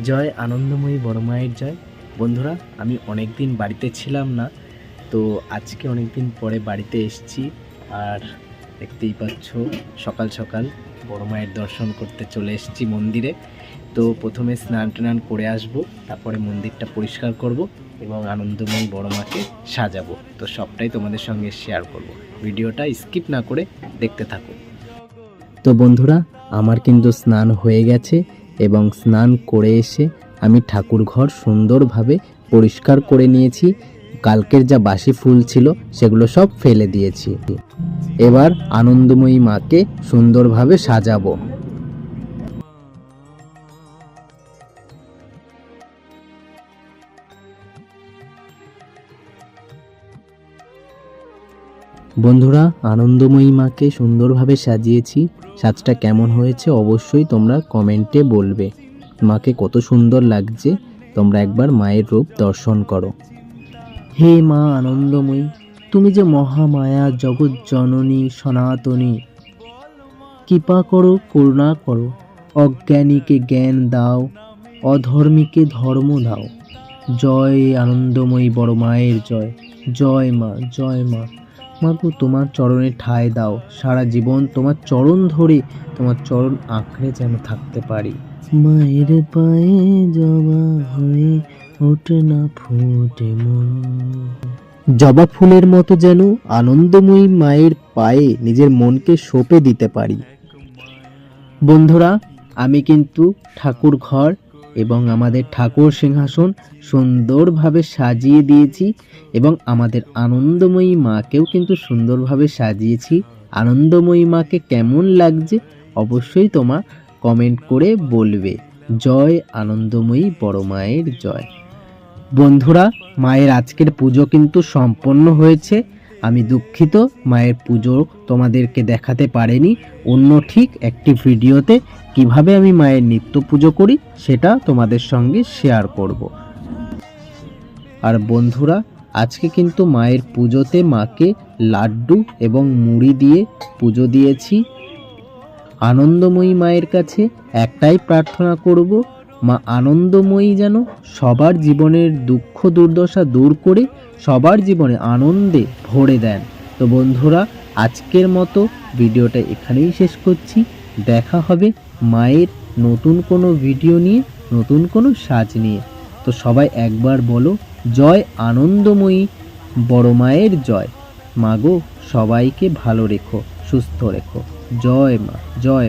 জয় আনন্দময়ী বড় মায়ের জয়। বন্ধুরা, আমি অনেক দিন বাড়িতে ছিলাম না, তো আজকে অনেক দিন পরে বাড়িতে এসেছি। আর দেখতেই পাচ্ছ, সকাল সকাল বড় মায়ের দর্শন করতে চলে এসেছি মন্দিরে। তো প্রথমে স্নান টান করে আসবো, তারপরে মন্দিরটা পরিষ্কার করব এবং আনন্দময়ী বড় মাকে সাজাবো। তো সবটাই তোমাদের সঙ্গে শেয়ার করব, ভিডিওটা স্কিপ না করে দেখতে থাকো। তো বন্ধুরা, আমার কিন্তু স্নান হয়ে গেছে এবং স্নান করে এসে আমি ঠাকুর ঘর সুন্দরভাবে পরিষ্কার করে নিয়েছি। কালকের যা বাসি ফুল ছিল সেগুলো সব ফেলে দিয়েছি। এবার আনন্দময়ী মাকে সুন্দরভাবে সাজাবো। বন্ধুরা, আনন্দময়ী মাকে সুন্দরভাবে সাজিয়েছি। সাজটা কেমন হয়েছে অবশ্যই তোমরা কমেন্টে বলবে। মাকে কত সুন্দর লাগছে, তোমরা একবার মায়ের রূপ দর্শন করো। হে মা আনন্দময়ী, তুমি যে মহামায়া, জগৎ জননী, সনাতনী, কৃপা করো, করুণা করো। অজ্ঞানীকে জ্ঞান দাও, অধর্মীকে ধর্ম দাও। জয় আনন্দময়ী বড় মায়ের জয়। জয় মা, জয় মা। মাগো, তোমার চরণে ঠাঁই দাও। সারা জীবন তোমার চরণ ধরে, তোমার চরণ আঁকড়ে যেন থাকতে পারি। মায়ের পায়ে জবা হয়ে ওঠে না ফুটে মন। জবা ফুলের মতো যেন আনন্দময়ী মায়ের পায়ে নিজের মনকে সঁপে দিতে পারি। বন্ধুরা, আমি কিন্তু ঠাকুর ঘর এবং আমাদের ঠাকুর সিংহাসন সুন্দরভাবে সাজিয়ে দিয়েছি এবং আমাদের আনন্দময়ী মাকেও কিন্তু সুন্দরভাবে সাজিয়েছি। আনন্দময়ী মাকে কেমন লাগছে অবশ্যই তোমার কমেন্ট করে বলবে। জয় আনন্দময়ী বড় মায়ের জয়। বন্ধুরা, মায়ের আজকের পুজো কিন্তু সম্পন্ন হয়েছে। আমি দুঃখিত, মায়ের পুজো তোমাদেরকে দেখাতে পারিনি। অন্য ঠিক একটি ভিডিওতে কিভাবে আমি মায়ের নিত্য পুজো করি সেটা তোমাদের সঙ্গে শেয়ার করব। আর বন্ধুরা, আজকে কিন্তু মায়ের পুজোতে মাকে লাড্ডু এবং মুড়ি দিয়ে পুজো দিয়েছি। আনন্দময়ী মায়ের কাছে একটাই প্রার্থনা করব, মা আনন্দময়ী যেন সবার জীবনের দুঃখ দুর্দশা দূর করে সবার জীবনে আনন্দে ভরে দেন। তো বন্ধুরা, আজকের মতো ভিডিওটা এখানেই শেষ করছি। দেখা হবে মায়ের নতুন কোনো ভিডিও নিয়ে, নতুন কোনো সাজ নিয়ে। তো সবাই একবার বলো, জয় আনন্দময়ী বড় মায়ের জয়। মাগো, সবাইকে ভালো রেখো, সুস্থ রেখো। জয় মা, জয়।